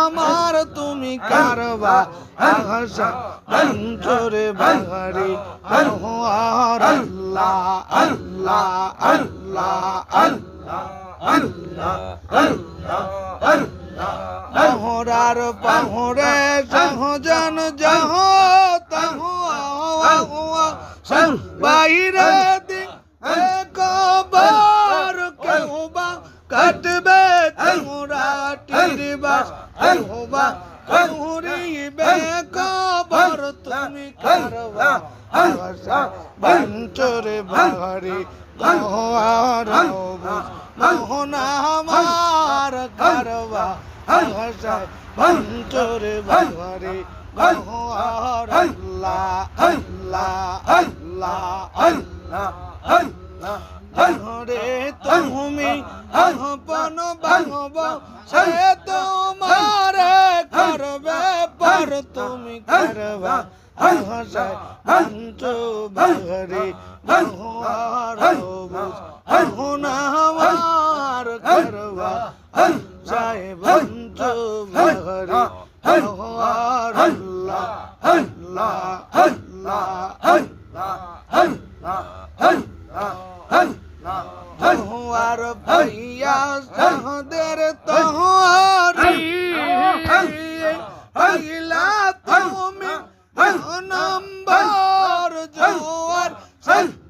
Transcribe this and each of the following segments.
আমার তুমি কারবা আশা অন্তরে বাহারি আল্লাহ আল্লাহ আল্লাহ আল্লাহ পাহরার পাহরে সহজন জহ তহ বাইরে দিন কবর কেউবা কাটবে তোরা টিরবাস কেউবা কৌরিবে কবর তুমি কারবা আশা বঞ্চরে বাহারি গহর মোহনা আমার কারবা আশা বঞ্চরে বাহারি গহর আল্লাহ আল্লাহ আল্লাহ আল্লাহ রে তুমি আপন বাহব সে তোমারে করবে পর তুমি করবা আশা বঞ্চ বাহারি গহর মোহনা আমার কারবা আশা বঞ্চ বাহারি গহর আল্লাহ আল্লাহ আল্লাহ তোহার ভাইয়া সহদের তোহারি পাইলা তুমি নম্বর জোয়ার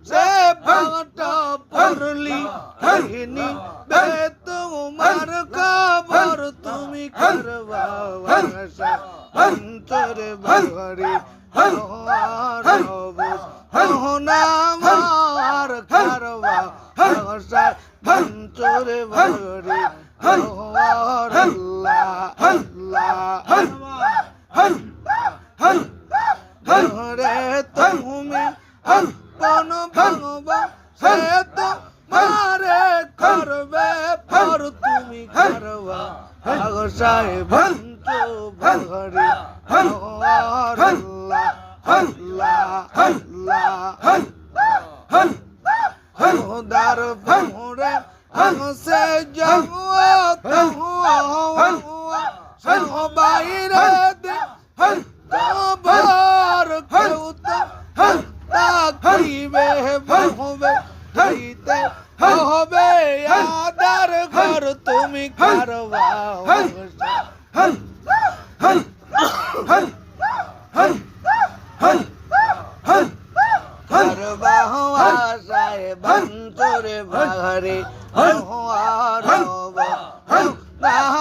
সে ভাটা পড়লি কাহিনী বে তোমার খবর তুমি করবা আশা অন্তরে বাহারি মোহনা আমার কারবা আশা অন্তরে বাহারি আল্লাহ আল্লাহ রে তুমি আপন ভাঙবা সে তোমারে করবে পর তুমি করবা আশায় বঞ্চ বাহারি আল্লাহ আল্লাহ খোদার ভোরে হংসে যাও বাইরে কবর কেউতা তাকিবে ভবে যাইতে হবে আদার ঘর তুমি কারবা করবা আশায় বঞ্চরে বাহারি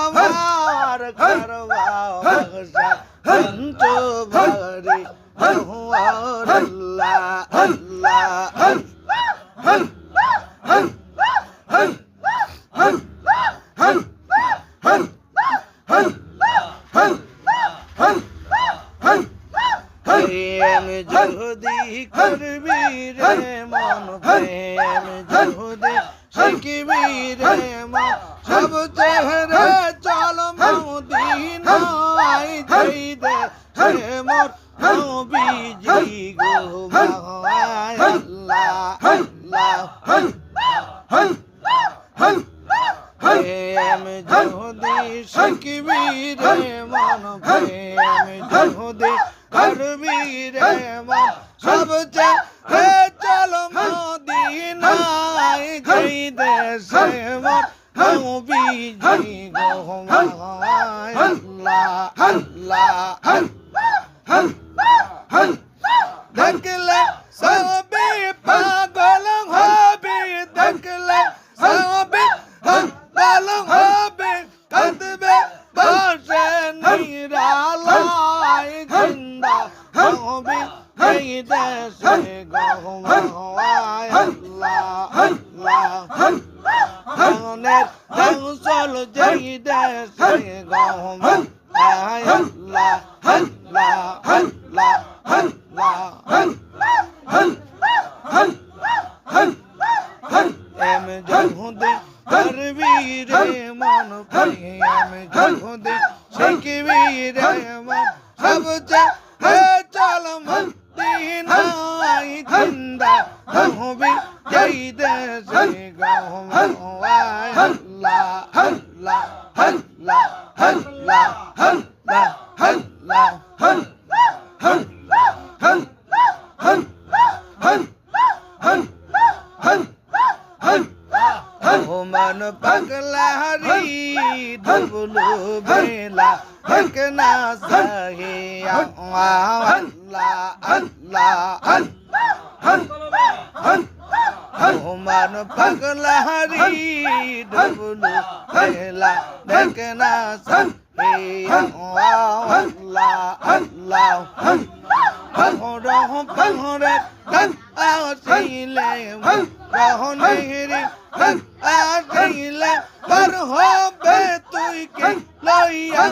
আমার করবা আশা বঞ্চ বাহারি আল্লাহ আল্লাহ প্রেম যদি করবি রে মন প্রেম যদি শিখবি রে মন সব চেহারে চল মদিনায় যাই দে হে মোর নবীজি গো মাওলায় আল্লাহ আল্লাহ প্রেম যদি শিখবি রে মন প্রেম যদি করবি রে মন সবচেয়ে হে চল মদিনায় যাই দে সে মোর নবীজি গো মাওলায় আল্লাহ আল্লাহ দেখলে সবে পাগল হবে দেখলে সবে পাগল হবে কাঁদবে বসে নিরালায় জিন্দা হবে এই দেশে গো মাওলায় আল্লাহ মনের চল যেই দেশে গো মাওলায় আল্লাহ এম জহুদে করবি রে মন প্রেম জহুদে শিখবি রে মন সবচেয়ে চল মদিনায় জিন্দা হবে যেই দেশে গো আল্লাহ আল্লাহ আল্লাহ আল্লাহ আল্লাহ আল্লাহ मन पगलहरी डबलू बेला देखना सहे अल्लाह अल्लाह मन पगलहरी डबलू बेला देखना सहे अल्लाह अल्लाह पहरे आसिले रहनेरी आसिले पर होबे तुई के लइया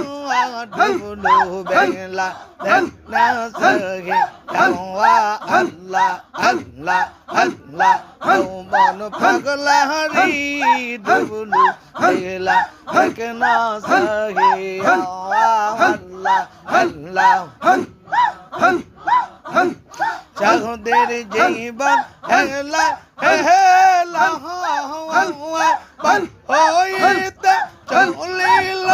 डबलू बेला देखना सहे अल्लाह अल्लाह अल्लाह अल्लाह मन पगलहरी डबलू बेला देखना सहे अल्लाह अल्लाह চাঁদের জীবন হেলা হেলা হইতে চলিল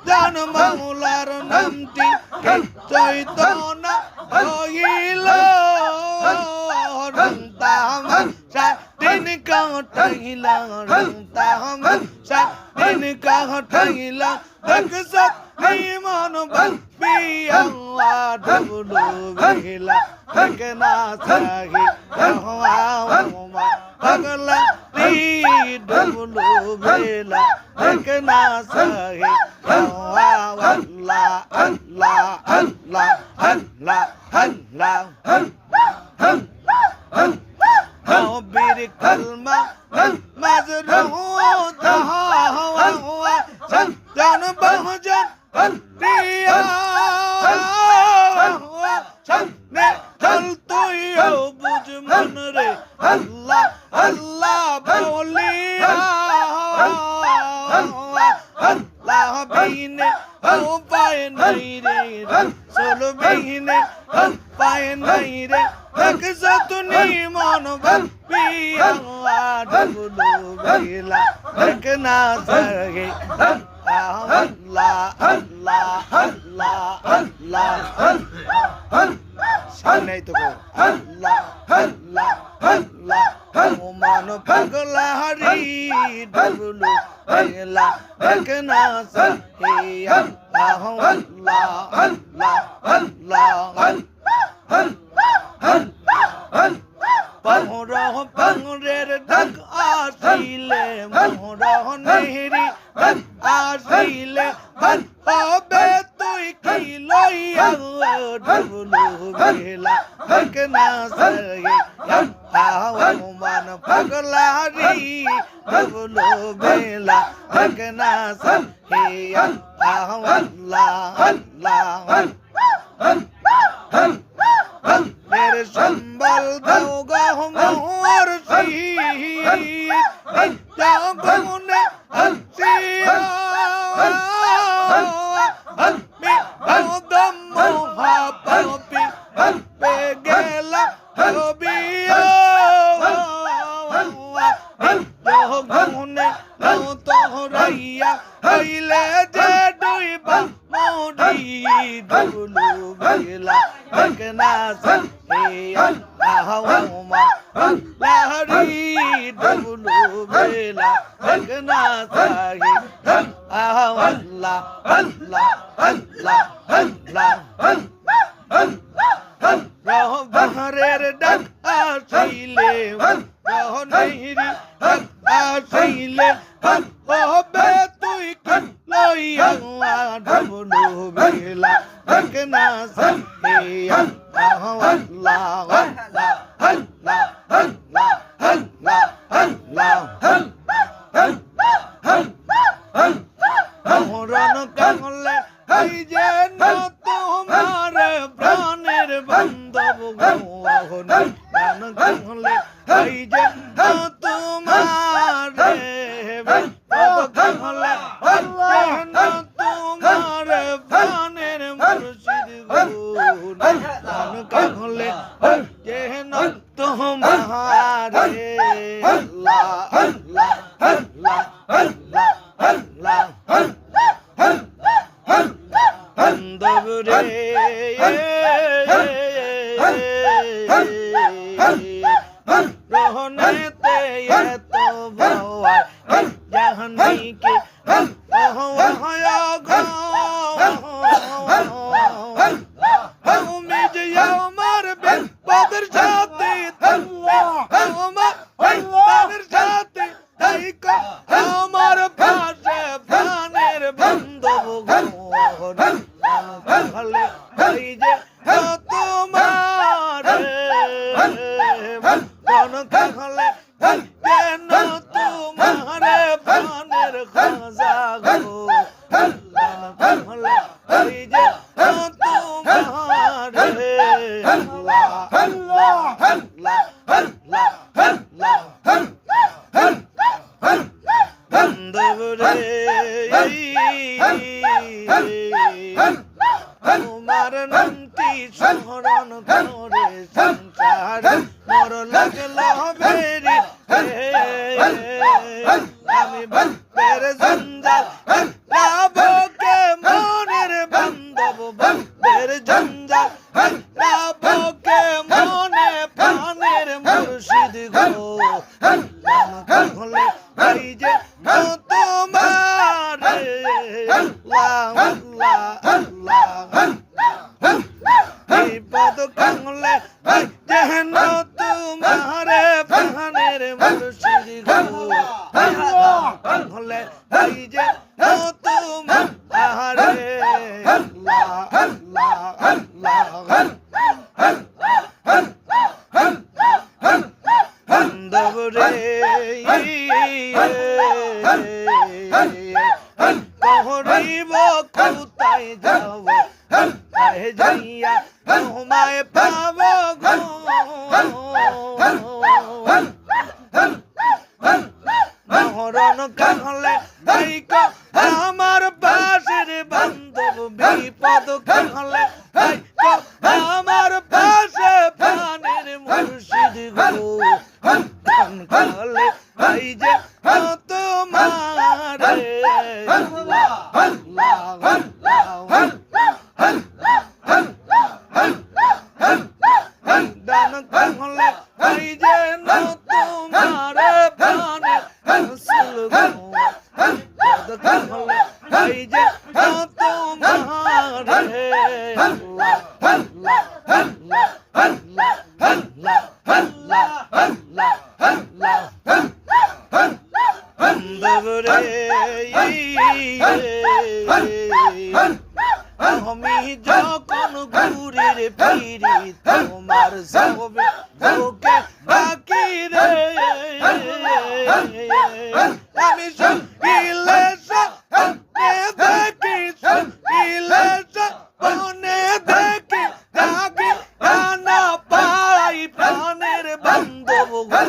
জান মাওলার নামটি চৈতন্য হইল রংতামাশা দিন কাটাইল রংতামাশা দিন কাটাইল দেখছ মন পিয়া ডবলু বেলা দেখনা সাহি পাগলা ডবলু বেলা দেখনা সাহি আল্লাহ আল্লাহ আল্লাহ আল্লাহ আল্লাহ বীর কলমা মাজরুত হওয়া জান বহুজন প্রিয়া সামনে চল তুই বুঝ মন রে আল্লাহ আল্লাহ বলিয়া আল্লাহ বিনে উপায় নাই রে রাসূল বিনে উপায় নাই রে দেখছ তুমি মন পিয়া ডবলু বেলা দেখনা সহে আল্লাহ আল্লাহ আল্লাহ আল্লাহ সামনেই তো আল্লাহ আল্লাহ আল্লাহ মান পাগলহরি ডবলু বেলা দেখনা সহে আল্লাহ আল্লাহ আল্লাহ আল্লাহ পহরের ডাক আসিলে মোহরেরি ডাক আসিলে হবে তুই কি লইয়া ডবলু বেলা দেখনা সহে মান পাগলহরি ডবলু বেলা দেখনা সহে আল্লাহ আল্লাহ मेरे संबल दो गहमोर सी जागुने हंसिया हंपी दम मोहब्बती हंपे गेला हबिया जागुने लो तो रैया हईले जे डुइबा मोडी डबलू बेला देखना सहे लहरी डबलू बेला देखना सहे अल्लाह अल्लाह अल्लाह अल्लाह बहरेर डाक आसिले रहनेरी डाक आसिले হবে তুই লইয়া ডবলু বেলা দেখনা সহে আল্লাহ আল্লাহ আল্লাহ আল্লাহ আল্লাহ মোহরন কাঙলে এই যে তোমার প্রাণের বান্ধব গান কাঙলে এই যে তোমার রহনেতে এত ভয় জাহানি কে তুমি যে আমার বিপদের সাথে আমার সাথে আমার পাশে প্রাণের বান্ধব ভালে এই যে তোমার মন কাহলে কেন তোমার প্রাণের খাজা গো এই যে তোমার তোমার নামটি স্মরণ করে সংসার মর লাগল বেরি আমি ভক্তের জঞ্জাল লাভকে মনের বান্ধব ভক্তের জঞ্জাল লাভকে মনে প্রাণের মুর্শিদ গো হলে এই যে তোমার পদ কাঙলে যেন তোমার প্রাণের মুর্শিদ গো হলে এই যে তোমার কহরিব কোথায় যাও যাইয়া তোমায় পাব গো মরণ কাহলে আমার পাশের বান্ধব বিপদ কাহলে আমার পাশে প্রাণের মুর্শিদ গো কাহলে এই যে তোমার দান কাহলে এই যে তোমার প্রাণের রসুল গো কাহলে এই যে তোমার আমি যখন ঘুরে ফিরি তোমার সবে তোকে বাকি রে আমি সঙ্গিলে দেখি সঙ্গিলে মনে দেখি রাগি না পাই প্রাণের বান্ধব গো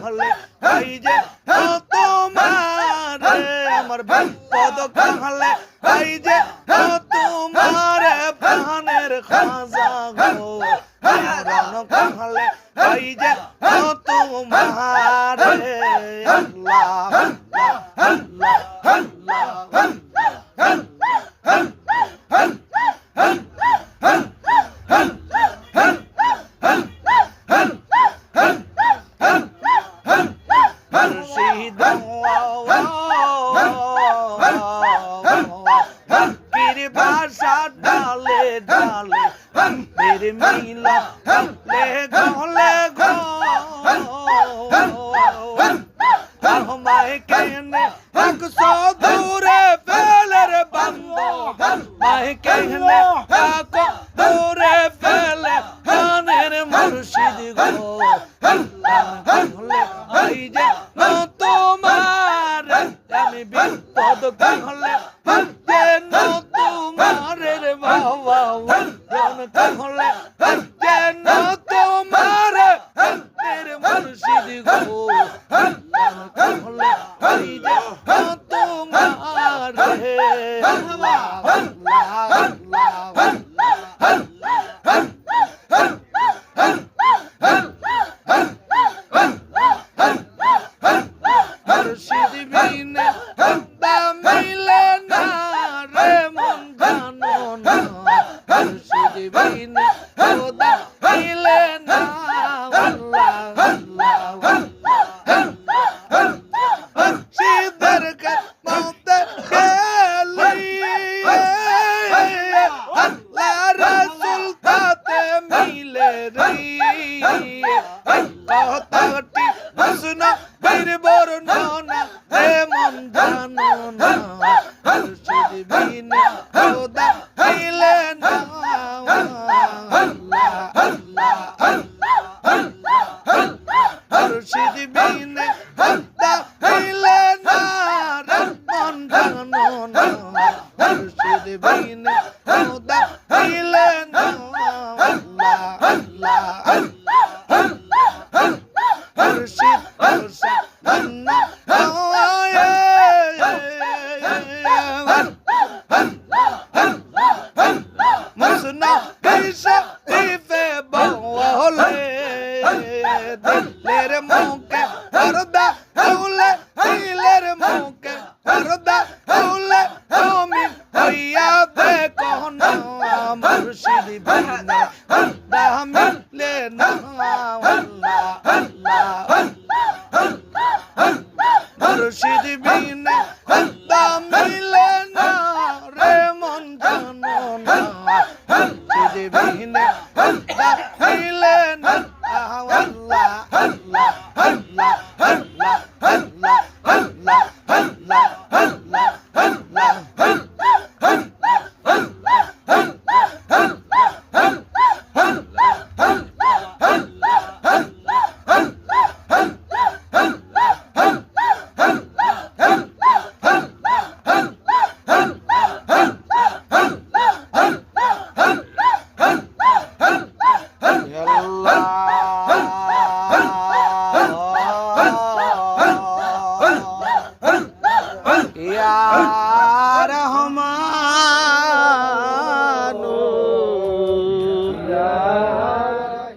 হলে এই যে তোমার আমার বিপদ কাহলে এই যে তোমার প্রাণের খাজা গো মরণ কাহলে এই যে তোমার ভাষা ডালে ডালে মেরে মিলা লে গলে গো আমায় কেনে একশো দূরে ফেলের বন্ধ আমায় কেনে এক দূরে ফেলে প্রাণের মুর্শিদ গো এই যে তোমার আমি বিপদ কাহলে যেন তোমার বাবা কাহলে যেন তোমার মুর্শিদ গো কাহলে এই যে তোমার মজনু বীর বর্ণনা এমন জানো না মুর্শিদ বিনে খোদা মিলে না মুর্শিদ বিনে খোদা মিলে না মন জানো না মুর্শিদ বিনে খোদা মিলে না মুর্শিদ মুর্শিদ আন্না মজনু কিসে দিবে বলে দিলের মুখে পর্দা খুলে দিলের মুখে পর্দা খুলে তুমি হইয়া দেখো না মুর্শিদ বিনে খোদা মিলে না মুর্শিদ বিনে খোদা মিলে না রে মন জানো না মুর্শিদ বিনে খোদা মিলে না আল্লাহ আল্লাহ আল্লাহ আল্লাহ আল্লাহ আল্লাহ আল্লাহ আল্লাহ আল্লাহ Ya Rahman